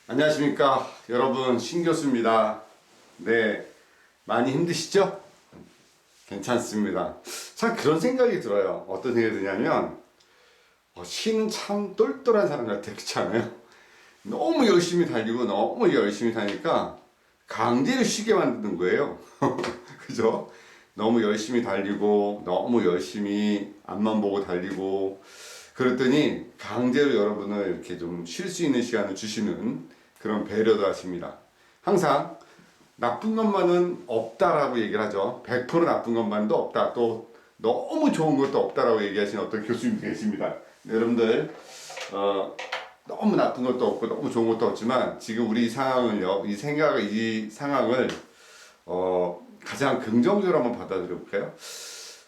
안녕하십니까 여러분, 신교수입니다. 네, 많이 힘드시죠? 괜찮습니다. 참 그런 생각이 들어요. 어떤 생각이 드냐면 시는 참 똘똘한 사람 같아. 그렇지 않아요? 너무 열심히 달리고 너무 열심히 다니까 강제로 쉬게 만드는 거예요. 그죠? 너무 열심히 달리고 너무 열심히 앞만 보고 달리고 그랬더니 강제로 여러분을 이렇게 좀 쉴 수 있는 시간을 주시는 그런 배려도 하십니다. 항상 나쁜 것만은 없다라고 얘기를 하죠. 100% 나쁜 것만도 없다. 또 너무 좋은 것도 없다라고 얘기하시는 어떤 교수님이 계십니다. 여러분들 너무 나쁜 것도 없고 너무 좋은 것도 없지만 지금 우리 상황을요, 이 상황을 가장 긍정적으로 한번 받아들여 볼까요?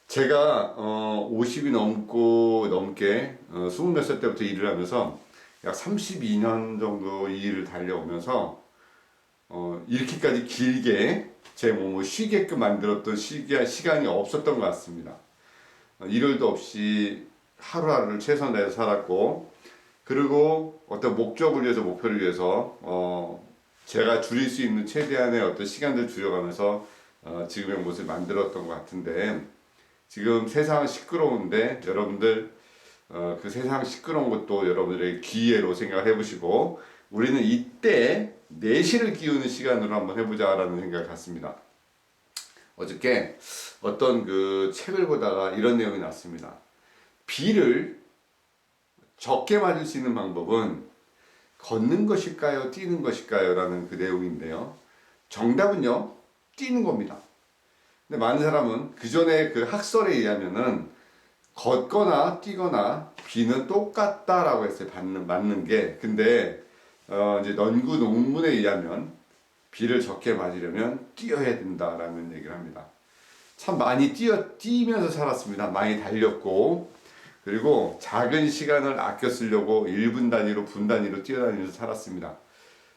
제가 50이 넘게 20몇 살 때부터 일을 하면서 약 32년 정도 이 일을 달려오면서 이렇게까지 길게 제 몸을 쉬게끔 만들었던 시간이 없었던 것 같습니다. 일요일도 없이 하루하루를 최선을 다해서 살았고, 그리고 어떤 목적을 위해서, 목표를 위해서 제가 줄일 수 있는 최대한의 어떤 시간들을 줄여가면서 지금의 모습을 만들었던 것 같은데, 지금 세상은 시끄러운데 여러분들 그 세상 시끄러운 것도 여러분들의 기회로 생각을 해보시고, 우리는 이때 내실을 기우는 시간으로 한번 해보자라는 생각을 갖습니다. 어저께 어떤 그 책을 보다가 이런 내용이 났습니다. 비를 적게 맞을 수 있는 방법은 걷는 것일까요? 뛰는 것일까요? 라는 그 내용인데요. 정답은요, 뛰는 겁니다. 근데 많은 사람은 그 전에 그 학설에 의하면은 걷거나 뛰거나 비는 똑같다라고 했어요. 맞는 게. 근데 이제 연구 논문에 의하면 비를 적게 맞으려면 뛰어야 된다라는 얘기를 합니다. 참 많이 뛰면서 살았습니다. 많이 달렸고, 그리고 작은 시간을 아껴 쓰려고 1분 단위로, 분 단위로 뛰어다니면서 살았습니다.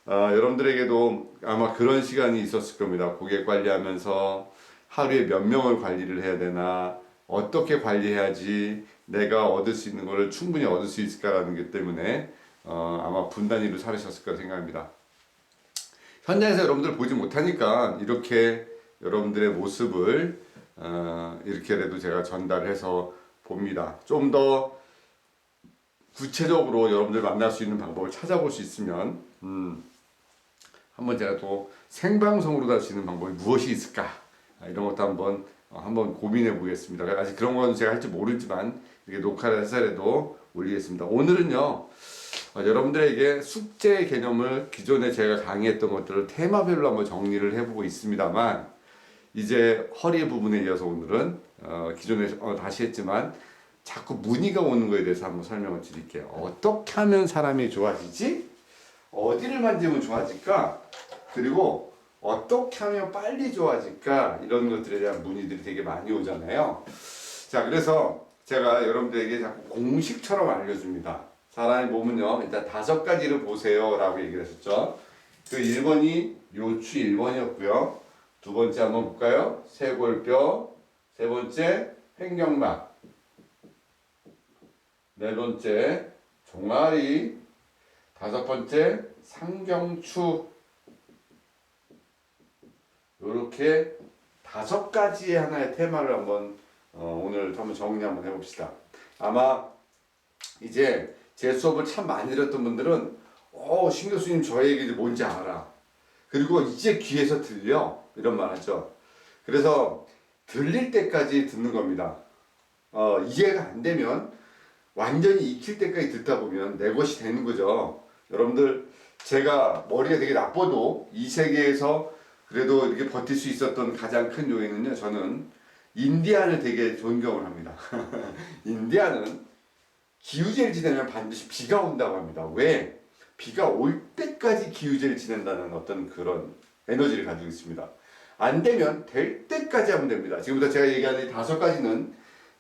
여러분들에게도 아마 그런 시간이 있었을 겁니다. 고객 관리하면서 하루에 몇 명을 관리를 해야 되나, 어떻게 관리해야지 내가 얻을 수 있는 것을 충분히 얻을 수 있을까라는 게 때문에 아마 분 단위로 살으셨을 거라 생각합니다. 현장에서 여러분들 보지 못하니까 이렇게 여러분들의 모습을 이렇게라도 제가 전달해서 봅니다. 좀 더 구체적으로 여러분들 만날 수 있는 방법을 찾아볼 수 있으면 한번 제가 또 생방송으로 할 수 있는 방법이 무엇이 있을까, 이런 것도 한번 고민해 보겠습니다. 아직 그런 건 제가 할지 모르지만 이렇게 녹화를 해서라도 올리겠습니다. 오늘은요, 여러분들에게 숙제 개념을 기존에 제가 강의했던 것들을 테마별로 한번 정리를 해보고 있습니다만, 이제 허리 부분에 이어서 오늘은 기존에 다시 했지만 자꾸 문의가 오는 거에 대해서 한번 설명을 드릴게요. 어떻게 하면 사람이 좋아지지? 어디를 만지면 좋아질까? 그리고 어떻게 하면 빨리 좋아질까? 이런 것들에 대한 문의들이 되게 많이 오잖아요. 자, 그래서 제가 여러분들에게 자꾸 공식처럼 알려줍니다. 사람의 몸은요, 일단 5가지를 보세요 라고 얘기를 했었죠. 그 1번이 요추 1번이었고요. 두 번째 한번 볼까요? 쇄골뼈. 세 번째 횡격막. 네 번째 종아리. 다섯 번째 상경추. 요렇게 5가지의 하나의 테마를 오늘 한번 정리 한번 해봅시다. 아마 이제 제 수업을 참 많이 들었던 분들은 신 교수님 저 얘기 뭔지 알아. 그리고 이제 귀에서 들려. 이런 말 하죠. 그래서 들릴 때까지 듣는 겁니다. 이해가 안 되면 완전히 익힐 때까지 듣다 보면 내 것이 되는 거죠. 여러분들, 제가 머리가 되게 나빠도 이 세계에서 그래도 이렇게 버틸 수 있었던 가장 큰 요인은요, 저는 인디안을 되게 존경을 합니다. 인디안은 기우제를 지내면 반드시 비가 온다고 합니다. 왜? 비가 올 때까지 기우제를 지낸다는 어떤 그런 에너지를 가지고 있습니다. 안 되면 될 때까지 하면 됩니다. 지금부터 제가 얘기하는 이 5가지는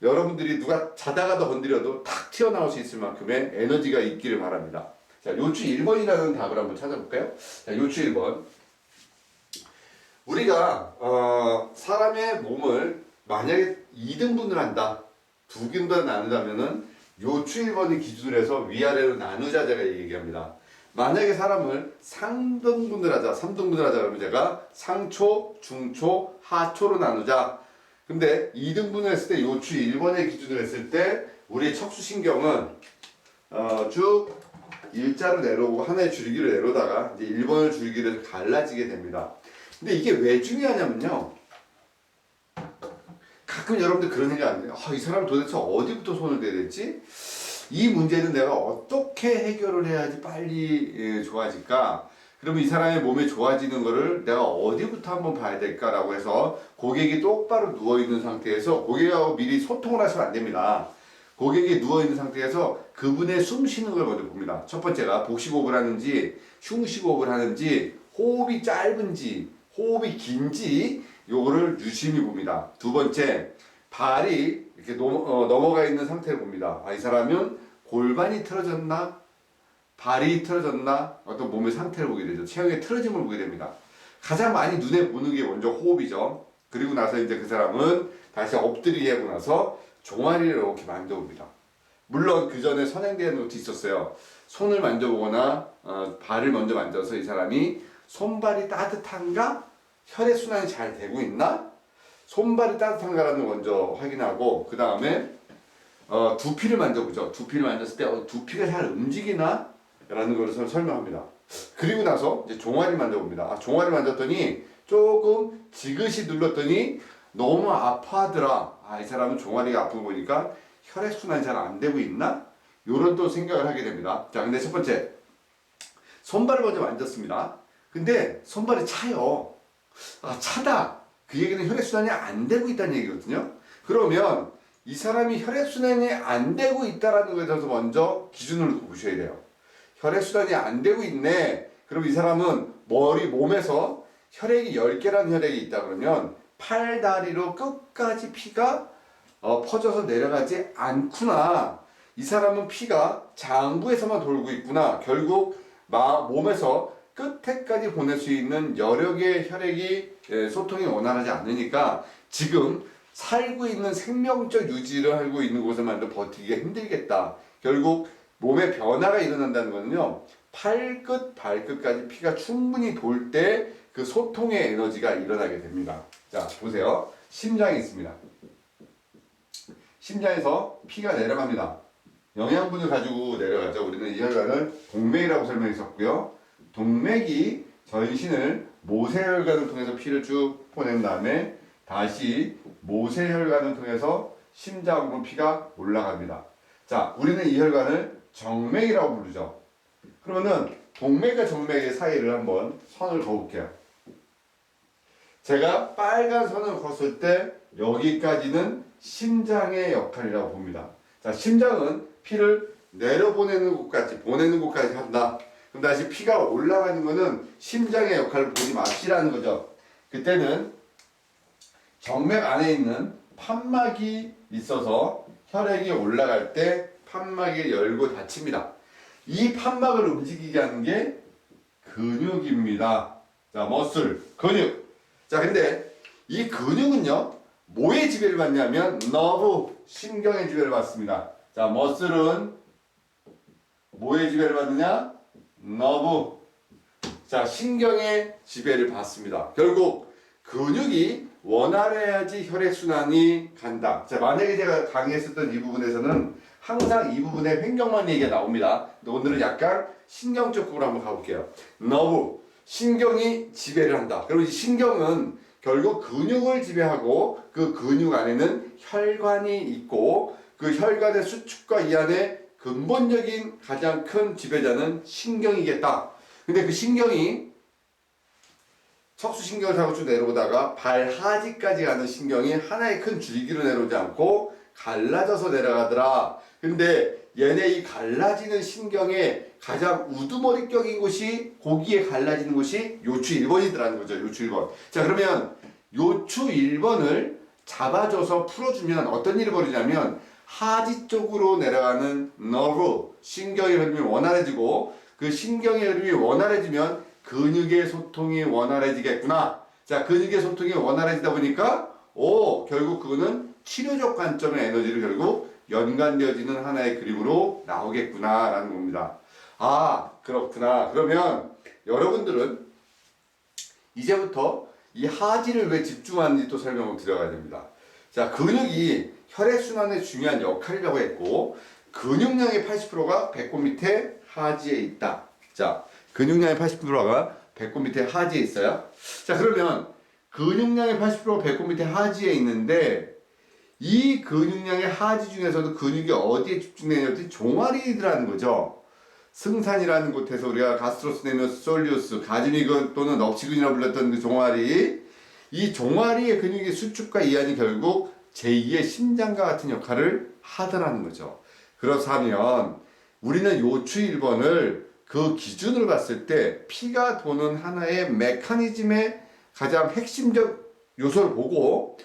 여러분들이 누가 자다가도 건드려도 탁 튀어나올 수 있을 만큼의 에너지가 있기를 바랍니다. 자, 요추 1번이라는 답을 한번 찾아볼까요? 자, 요추 1번. 우리가 사람의 몸을 만약에 2등분을 한다, 2등분을 나누자면은 요추 1번을 기준으로 해서 위아래로 나누자 제가 얘기합니다. 만약에 사람을 3등분을 하자, 3등분을 하자 그러면 제가 상초, 중초, 하초로 나누자. 근데 2등분을 했을 때 요추 1번의 기준으로 했을 때 우리 척수신경은 쭉 일자로 내려오고 하나의 줄기를 내려다가 이제 1번의 줄기를 갈라지게 됩니다. 근데 이게 왜 중요하냐면요. 가끔 여러분들 그런 생각 안 해요. 이 사람 도대체 어디부터 손을 대야 될지? 이 문제는 내가 어떻게 해결을 해야지 빨리 좋아질까? 그러면 이 사람의 몸에 좋아지는 거를 내가 어디부터 한번 봐야 될까라고 해서 고객이 똑바로 누워있는 상태에서 고객하고 미리 소통을 하시면 안 됩니다. 고객이 누워있는 상태에서 그분의 숨 쉬는 걸 먼저 봅니다. 첫 번째가 복식호흡을 하는지 흉식호흡을 하는지 호흡이 짧은지 호흡이 긴지 요거를 유심히 봅니다. 두 번째, 발이 이렇게 넘어가 있는 상태를 봅니다. 이 사람은 골반이 틀어졌나? 발이 틀어졌나? 어떤 몸의 상태를 보게 되죠. 체형의 틀어짐을 보게 됩니다. 가장 많이 눈에 보는 게 먼저 호흡이죠. 그리고 나서 이제 그 사람은 다시 엎드리게 하고 나서 종아리를 이렇게 만져봅니다. 물론 그 전에 선행되는 것도 있었어요. 손을 만져보거나 발을 먼저 만져서 이 사람이 손발이 따뜻한가? 혈액순환이 잘 되고 있나? 손발이 따뜻한가라는 걸 먼저 확인하고 그 다음에 두피를 만져보죠. 두피를 만졌을 때 두피가 잘 움직이나? 라는 것을 설명합니다. 그리고 나서 이제 종아리 만져봅니다. 종아리 만졌더니 조금 지그시 눌렀더니 너무 아파하더라. 이 사람은 종아리가 아픈 거 보니까 혈액순환이 잘 안 되고 있나? 요런 또 생각을 하게 됩니다. 자, 근데 첫 번째 손발을 먼저 만졌습니다. 근데 손발이 차요. 차다. 그 얘기는 혈액순환이 안 되고 있다는 얘기거든요. 그러면 이 사람이 혈액순환이 안 되고 있다는 것에 대해서 먼저 기준을 보셔야 돼요. 혈액순환이 안 되고 있네. 그럼 이 사람은 몸에서 혈액이 10개라는 혈액이 있다 그러면 팔다리로 끝까지 피가 퍼져서 내려가지 않구나. 이 사람은 피가 장부에서만 돌고 있구나. 결국 몸에서 끝에까지 보낼 수 있는 여러 개의 혈액이 소통이 원활하지 않으니까 지금 살고 있는 생명적 유지를 하고 있는 곳에만 버티기가 힘들겠다. 결국 몸에 변화가 일어난다는 것은요. 팔끝, 발끝까지 피가 충분히 돌 때 그 소통의 에너지가 일어나게 됩니다. 자, 보세요. 심장이 있습니다. 심장에서 피가 내려갑니다. 영양분을 가지고 내려가죠. 우리는 이 혈관을 동맥이라고 설명했었고요. 동맥이 전신을 모세혈관을 통해서 피를 쭉 보낸 다음에 다시 모세혈관을 통해서 심장으로 피가 올라갑니다. 자, 우리는 이 혈관을 정맥이라고 부르죠. 그러면은 동맥과 정맥의 사이를 한번 선을 그어볼게요. 제가 빨간 선을 그었을 때 여기까지는 심장의 역할이라고 봅니다. 자, 심장은 피를 내려보내는 곳까지, 보내는 곳까지 한다. 그럼 다시 피가 올라가는 거는 심장의 역할을 보지 마시라는 거죠. 그때는 정맥 안에 있는 판막이 있어서 혈액이 올라갈 때 판막이 열고 닫힙니다. 이 판막을 움직이게 하는 게 근육입니다. 자, 머슬, 근육. 자, 근데 이 근육은요, 뭐의 지배를 받냐면 너브, 신경의 지배를 받습니다. 자, 머슬은 뭐의 지배를 받느냐? 너브. 자, 신경의 지배를 받습니다. 결국 근육이 원활해야지 혈액순환이 간다. 자, 만약에 제가 강의했었던 이 부분에서는 항상 이 부분에 횡격막 얘기가 나옵니다. 근데 오늘은 약간 신경적 부분으로 한번 가볼게요. 너브, 신경이 지배를 한다. 그럼 이 신경은 결국 근육을 지배하고 그 근육 안에는 혈관이 있고 그 혈관의 수축과 이 안에 근본적인 가장 큰 지배자는 신경이겠다. 근데 그 신경이 척수신경을 타고 쭉 내려오다가 발 하지까지 가는 신경이 하나의 큰 줄기로 내려오지 않고 갈라져서 내려가더라. 근데 얘네 이 갈라지는 신경의 가장 우두머리격인 곳이 고기에 갈라지는 곳이 요추 1번이더라는 거죠. 요추 1번. 자, 그러면 요추 1번을 잡아줘서 풀어주면 어떤 일이 벌어지냐면 하지 쪽으로 내려가는 너브, 신경의 흐름이 원활해지고 그 신경의 흐름이 원활해지면 근육의 소통이 원활해지겠구나. 자, 근육의 소통이 원활해지다 보니까 결국 그거는 치료적 관점의 에너지를 결국 연관되어지는 하나의 그림으로 나오겠구나 라는 겁니다. 그렇구나. 그러면 여러분들은 이제부터 이 하지를 왜 집중하는지 또 설명을 드려야 됩니다. 자, 근육이 혈액순환에 중요한 역할이라고 했고, 근육량의 80%가 배꼽 밑에 하지에 있다. 자, 근육량의 80%가 배꼽 밑에 하지에 있어요. 자, 그러면 근육량의 80%가 배꼽 밑에 하지에 있는데, 이 근육량의 하지 중에서도 근육이 어디에 집중되냐면 종아리라는 거죠. 승산이라는 곳에서 우리가 가스트로스네미어스 솔리우스, 가지미근 또는 넙치근이라고 불렀던 그 종아리, 이 종아리의 근육의 수축과 이완이 결국 제2의 심장과 같은 역할을 하더라는 거죠. 그렇다면 우리는 요추 1번을 그 기준으로 봤을 때 피가 도는 하나의 메커니즘의 가장 핵심적 요소를 보고,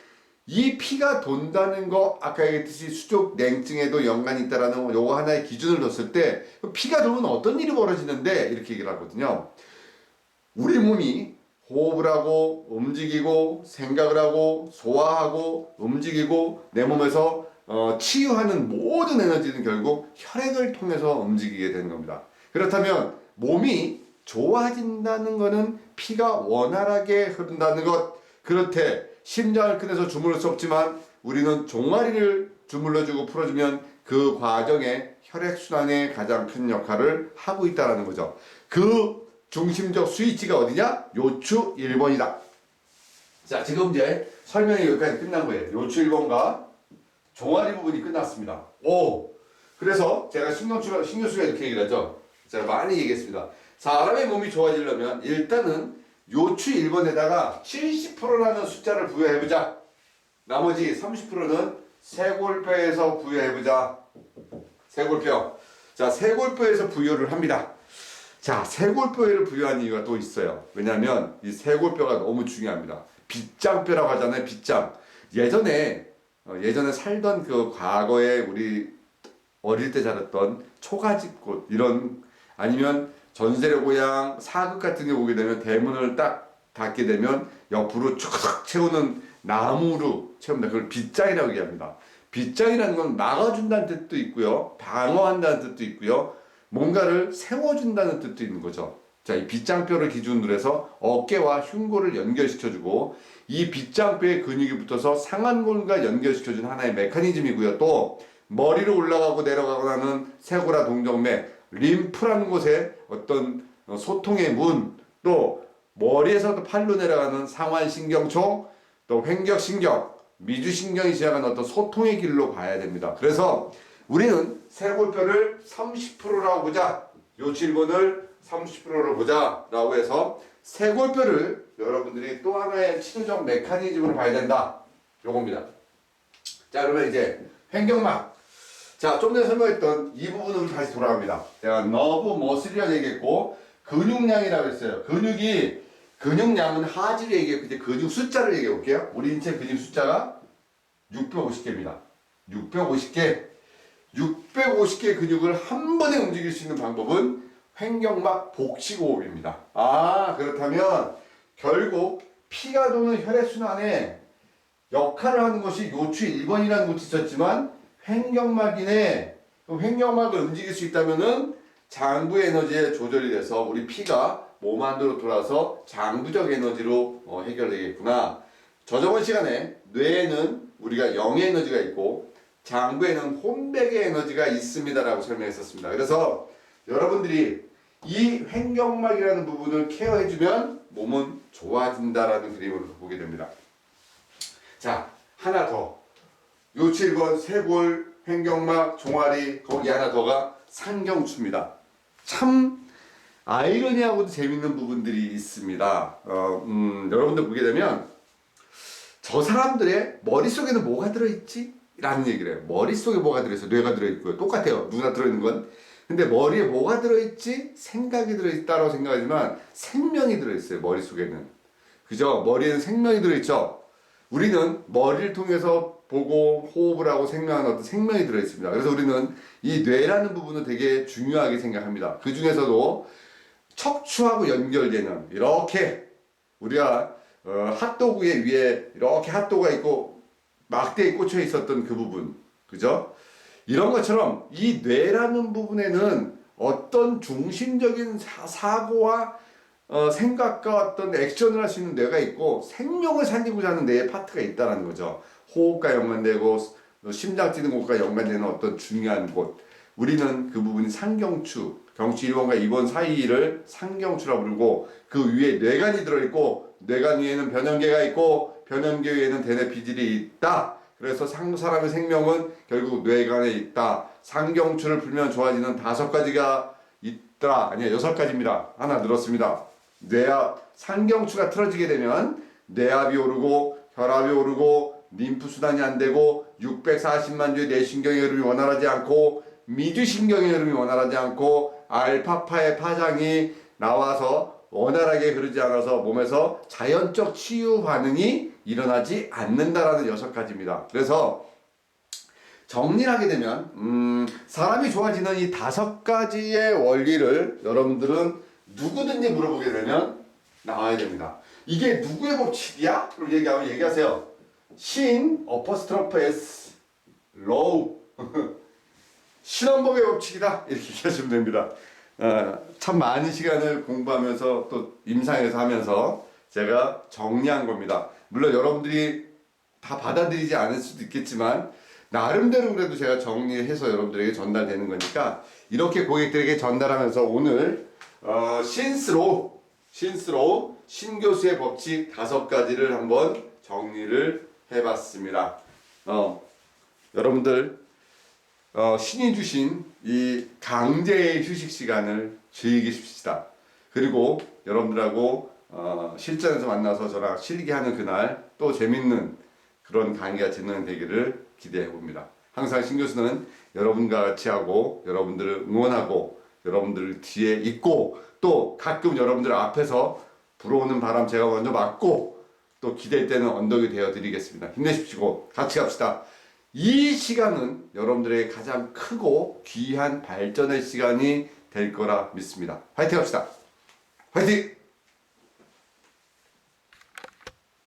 이 피가 돈다는 거 아까 얘기했듯이 수족 냉증에도 연관이 있다라는 요거 하나의 기준을 뒀을 때 피가 돌면 어떤 일이 벌어지는데 이렇게 얘기를 하거든요. 우리 몸이 호흡을 하고 움직이고 생각을 하고 소화하고 움직이고 내 몸에서 치유하는 모든 에너지는 결국 혈액을 통해서 움직이게 되는 겁니다. 그렇다면 몸이 좋아진다는 것은 피가 원활하게 흐른다는 것, 그렇대. 심장을 꺼내서 주물러 수 없지만 우리는 종아리를 주물러주고 풀어주면 그 과정에 혈액순환에 가장 큰 역할을 하고 있다는 거죠. 그 중심적 스위치가 어디냐? 요추 1번이다. 자, 지금 이제 설명이 여기까지 끝난 거예요. 요추 1번과 종아리 부분이 끝났습니다. 오! 그래서 제가 신경수가 이렇게 얘기를 하죠. 제가 많이 얘기했습니다. 사람의 몸이 좋아지려면 일단은 요추 1번에다가 70%라는 숫자를 부여해보자. 나머지 30%는 쇄골뼈에서 부여해보자. 쇄골뼈. 자, 쇄골뼈에서 부여를 합니다. 자, 쇄골뼈를 부여한 이유가 또 있어요. 왜냐하면 이 쇄골뼈가 너무 중요합니다. 빗장뼈라고 하잖아요. 빗장. 예전에 살던 그 과거에 우리 어릴 때 자랐던 초가집꽃 이런, 아니면 전세례 고향 사극 같은 게 보게 되면 대문을 딱 닫게 되면 옆으로 쭉 채우는 나무로 채웁니다. 그걸 빗장이라고 얘기합니다. 빗장이라는 건 막아준다는 뜻도 있고요, 방어한다는 뜻도 있고요, 뭔가를 세워준다는 뜻도 있는 거죠. 자, 이 빗장뼈를 기준으로 해서 어깨와 흉골을 연결시켜주고, 이 빗장뼈에 근육이 붙어서 상완골과 연결시켜주는 하나의 메커니즘이고요. 또 머리로 올라가고 내려가고 하는 쇄골화 동정맥, 림프라는 곳에 어떤 소통의 문, 또 머리에서도 팔로 내려가는 상완신경총, 또 횡격신경, 미주신경이 지나가는 어떤 소통의 길로 봐야 됩니다. 그래서 우리는 쇄골뼈를 30%라고 보자. 요추 1번을 30%로 보자 라고 해서 쇄골뼈를 여러분들이 또 하나의 치료적 메커니즘으로 봐야 된다. 요겁니다. 자, 그러면 이제 횡격막. 자, 좀 전에 설명했던 이 부분으로 다시 돌아갑니다. 제가 너브 머슬이라고 얘기했고, 근육량이라고 했어요. 근육량은 하지를 얘기했고, 이제 근육 숫자를 얘기해 볼게요. 우리 인체 근육 숫자가 650개입니다. 650개. 650개의 근육을 한 번에 움직일 수 있는 방법은 횡격막 복식호흡입니다. 아, 그렇다면 결국 피가 도는 혈액순환에 역할을 하는 것이 요추 1번이라는 곳이 있었지만, 횡격막이네. 그럼 횡격막을 움직일 수 있다면은 장부의 에너지에 조절이 돼서 우리 피가 몸 안으로 돌아서 장부적 에너지로 해결되겠구나. 저저번 시간에 뇌에는 우리가 영의 에너지가 있고 장부에는 혼백의 에너지가 있습니다라고 설명했었습니다. 그래서 여러분들이 이 횡격막이라는 부분을 케어해주면 몸은 좋아진다라는 그림을 보게 됩니다. 자, 하나 더. 요추 1번 쇄골, 횡격막, 종아리, 거기 하나 더가 상경추입니다. 참 아이러니하고도 재밌는 부분들이 있습니다. 여러분들 보게 되면 저 사람들의 머릿속에는 뭐가 들어있지? 라는 얘기를 해요. 머릿속에 뭐가 들어있어? 뇌가 들어있고요. 똑같아요. 누구나 들어있는 건. 근데 머리에 뭐가 들어있지? 생각이 들어있다고 생각하지만 생명이 들어있어요. 머릿속에는. 그죠? 머리에는 생명이 들어있죠? 우리는 머리를 통해서 보고 호흡을 하고 생명하는 어떤 생명이 들어있습니다. 그래서 우리는 이 뇌라는 부분을 되게 중요하게 생각합니다. 그 중에서도 척추하고 연결되는, 이렇게 우리가 핫도그 위에 이렇게 핫도그가 있고 막대에 꽂혀 있었던 그 부분, 그죠? 이런 것처럼 이 뇌라는 부분에는 어떤 중심적인 사고와 생각과 어떤 액션을 할 수 있는 뇌가 있고 생명을 살리고자 하는 뇌의 파트가 있다는 거죠. 호흡과 연관되고 심장 뛰는 곳과 연관되는 어떤 중요한 곳. 우리는 그 부분이 상경추, 경추 1번과 2번 사이를 상경추라고 부르고 그 위에 뇌관이 들어있고 뇌관 위에는 변연계가 있고 변연계 위에는 대뇌 피질이 있다. 그래서 사람의 생명은 결국 뇌관에 있다. 상경추를 풀면 좋아지는 5가지가 있다. 아니야, 6가지입니다. 하나 늘었습니다. 뇌압, 상경추가 틀어지게 되면 뇌압이 오르고 혈압이 오르고 림프순환이 안 되고 640만 주의 뇌신경의 흐름이 원활하지 않고 미주신경의 흐름이 원활하지 않고 알파파의 파장이 나와서 원활하게 흐르지 않아서 몸에서 자연적 치유 반응이 일어나지 않는다라는 6가지입니다. 그래서 정리를 하게 되면 사람이 좋아지는 이 5가지의 원리를 여러분들은 누구든지 물어보게 되면 나와야 됩니다. 이게 누구의 법칙이야? 그럼 얘기하세요. 신 어퍼스트로프 S 로우 신원법의 법칙이다. 이렇게 얘기하시면 됩니다. 참 많은 시간을 공부하면서 또 임상에서 하면서 제가 정리한 겁니다. 물론 여러분들이 다 받아들이지 않을 수도 있겠지만 나름대로 그래도 제가 정리해서 여러분들에게 전달되는 거니까 이렇게 고객들에게 전달하면서 오늘 신스로우 신교수의 법칙 5가지를 한번 정리를 해봤습니다. 여러분들 신이 주신 이 강제의 휴식 시간을 즐기십시다. 그리고 여러분들하고 실전에서 만나서 저랑 실기하는 그날 또 재밌는 그런 강의가 진행되기를 기대해 봅니다. 항상 신 교수는 여러분과 같이 하고 여러분들을 응원하고 여러분들 뒤에 있고 또 가끔 여러분들 앞에서 불어오는 바람 제가 먼저 맞고 또 기댈 때는 언덕이 되어 드리겠습니다. 힘내십시오. 같이 갑시다. 이 시간은 여러분들에게 가장 크고 귀한 발전의 시간이 될 거라 믿습니다. 화이팅 합시다. 화이팅!